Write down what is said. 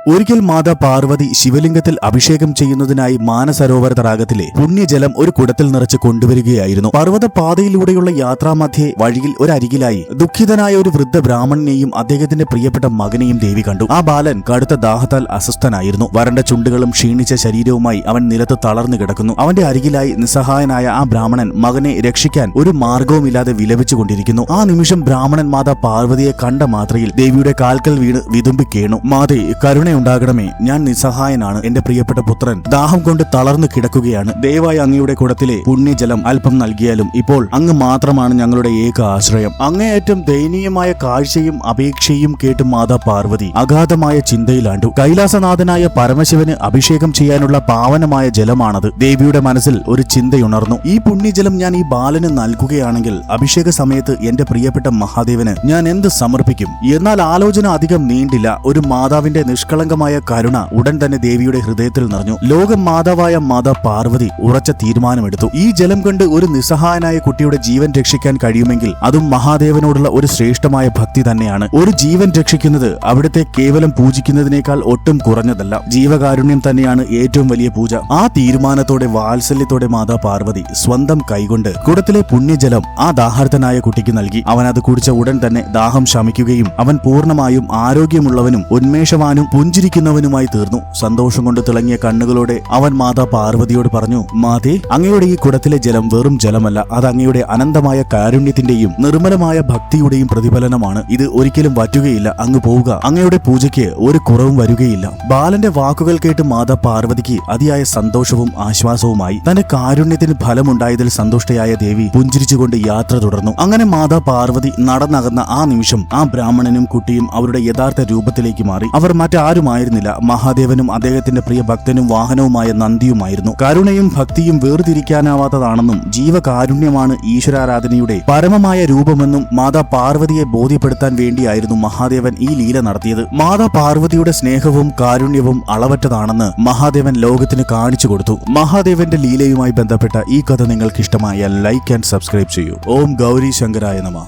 ഒരിക്കൽ മാതാ പാർവതി ശിവലിംഗത്തിൽ അഭിഷേകം ചെയ്യുന്നതിനായി മാനസരോവര തടാകത്തിലെ പുണ്യജലം ഒരു കുടത്തിൽ നിറച്ച് കൊണ്ടുവരികയായിരുന്നു. പർവ്വത പാതയിലൂടെയുള്ള യാത്രാമധ്യേ വഴിയിൽ ഒരരികിലായി ദുഃഖിതനായ ഒരു വൃദ്ധ ബ്രാഹ്മണനെയും അദ്ദേഹത്തിന്റെ പ്രിയപ്പെട്ട മകനെയും ദേവി കണ്ടു. ആ ബാലൻ കടുത്ത ദാഹത്താൽ അസ്വസ്ഥനായിരുന്നു. വരണ്ട ചുണ്ടുകളും ക്ഷീണിച്ച ശരീരവുമായി അവൻ നിലത്ത് തളർന്നു കിടക്കുന്നു. അവന്റെ അരികിലായി നിസ്സഹായനായ ആ ബ്രാഹ്മണൻ മകനെ രക്ഷിക്കാൻ ഒരു മാർഗവുമില്ലാതെ വിലപിച്ചുകൊണ്ടിരിക്കുന്നു. ആ നിമിഷം ബ്രാഹ്മണൻ മാതാ പാർവതിയെ കണ്ട മാത്രയിൽ ദേവിയുടെ കാൽക്കൽ വീണ് വിതുമ്പിക്കേണു. മാതേ, കരുണയുണ്ടാകണമേ, ഞാൻ നിസ്സഹായനാണ്. എന്റെ പ്രിയപ്പെട്ട പുത്രൻ ദാഹം കൊണ്ട് തളർന്നു കിടക്കുകയാണ്. ദയവായി അങ്ങയുടെ കുടത്തിലെ പുണ്യജലം അല്പം നൽകിയാലും. ഇപ്പോൾ അങ്ങ് മാത്രമാണ് ഞങ്ങളുടെ ഏക ആശ്രയം. അങ്ങേയറ്റം ദയനീയമായ കാഴ്ചയും അപേക്ഷയും കേട്ട് മാതാ പാർവതി അഗാധമായ ചിന്തയിലാണ്ടു. കൈലാസനാഥനായ പരമശിവന് അഭിഷേകം ചെയ്യാനുള്ള പാവനമായ ജലമാണത്. ദേവിയുടെ മനസ്സിൽ ഒരു ചിന്തയുണർന്നു. ഈ പുണ്യജലം ഞാൻ ഈ ബാലന് നൽകുകയാണെങ്കിൽ അഭിഷേക സമയത്ത് എന്റെ പ്രിയപ്പെട്ട മഹാദേവന് ഞാൻ എന്ത് സമർപ്പിക്കും? എന്നാൽ ആലോചന അധികം നീണ്ടില്ല. ഒരു മാതാവിന്റെ നിഷ്കളങ്കമായ കരുണ ഉടൻ തന്നെ ദേവിയുടെ ഹൃദയത്തിൽ നിറഞ്ഞു. ലോകം മാതാവായ മാതാ പാർവതി ഉറച്ച തീരുമാനമെടുത്തു. ഈ ജലം കൊണ്ട് ഒരു നിസ്സഹായനായ കുട്ടിയുടെ ജീവൻ രക്ഷിക്കാൻ കഴിയുമെങ്കിൽ അതും മഹാദേവനോടുള്ള ഒരു ശ്രേഷ്ഠമായ ഭക്തി തന്നെയാണ്. ഒരു ജീവൻ രക്ഷിക്കുന്നത് അവിടുത്തെ കേവലം പൂജിക്കുന്നതിനേക്കാൾ ഒട്ടും കുറഞ്ഞതല്ല. ജീവകാരുണ്യം തന്നെയാണ് ഏറ്റവും വലിയ പൂജ. ആ തീരുമാനത്തോടെ വാത്സല്യത്തോടെ മാതാ പാർവതി സ്വന്തം കൈകൊണ്ട് കുടത്തിലെ പുണ്യജലം ആ ദാഹാർത്തനായ കുട്ടിക്ക് നൽകി. അവൻ അത് കുടിച്ച ഉടൻ തന്നെ ദാഹം ശമിക്കുകയും അവൻ പൂർണ്ണമായും ആരോഗ്യമുള്ളവനും ഉന്മേഷവാനും പുഞ്ചിരിക്കുന്നവനുമായി തീർന്നു. സന്തോഷം കൊണ്ട് തിളങ്ങിയ കണ്ണുകളോടെ അവൻ മാതാ പാർവതിയോട് പറഞ്ഞു, മാതേ, അങ്ങയുടെ ഈ കുടത്തിലെ ജലം വെറും ജലമല്ല, അത് അങ്ങയുടെ അനന്തമായ കാരുണ്യത്തിന്റെയും നിർമ്മലമായ ഭക്തിയുടെയും പ്രതിഫലനമാണ്. ഇത് ഒരിക്കലും വറ്റുകയില്ല. അങ്ങ് പോവുക. അങ്ങയുടെ പൂജയ്ക്ക് ഒരു കുറവും വരികയില്ല. ബാലന്റെ വാക്കുകൾ കേട്ട് മാതാ പാർവതിക്ക് അതിയായ സന്തോഷവും ആശ്വാസവുമായി. തന്റെ കാരുണ്യത്തിന് ഫലമുണ്ടായതിൽ സന്തുഷ്ടയായ ദേവി പുഞ്ചിരിച്ചുകൊണ്ട് യാത്ര തുടർന്നു. അങ്ങനെ മാതാ പാർവതി നടന്നകന്ന ആ നിമിഷം ആ ബ്രാഹ്മണനും കുട്ടിയും അവരുടെ യഥാർത്ഥ രൂപത്തിലേക്ക് മാറി. അവർ മറ്റാരുമായിരുന്നില്ല, മഹാദേവനും അദ്ദേഹത്തിന്റെ പ്രിയ ഭക്തനും വാഹനവുമായ നന്ദിയുമായിരുന്നു. കരുണയും ഭക്തിയും വേർതിരിക്കാനാവാത്തതാണെന്നും ജീവകാരുണ്യമാണ് ഈശ്വരാരാധനയുടെ പരമമായ രൂപമെന്നും മാതാ പാർവതിയെ ബോധ്യപ്പെടുത്താൻ വേണ്ടിയായിരുന്നു മഹാദേവൻ ഈ ലീല നടത്തിയത്. മാതാ പാർവതിയുടെ സ്നേഹവും കാരുണ്യവും അളവറ്റതാണെന്ന് മഹാദേവൻ ലോകത്തിന് കാണിച്ചു കൊടുത്തു. മഹാദേവന്റെ ലീലയുമായി ബന്ധപ്പെട്ട ഈ കഥ നിങ്ങൾക്ക് ഇഷ്ടമായാൽ ലൈക്ക് ആൻഡ് സബ്സ്ക്രൈബ് ചെയ്യൂ. ഓം ഗൗരി ശങ്കരായ നമഃ.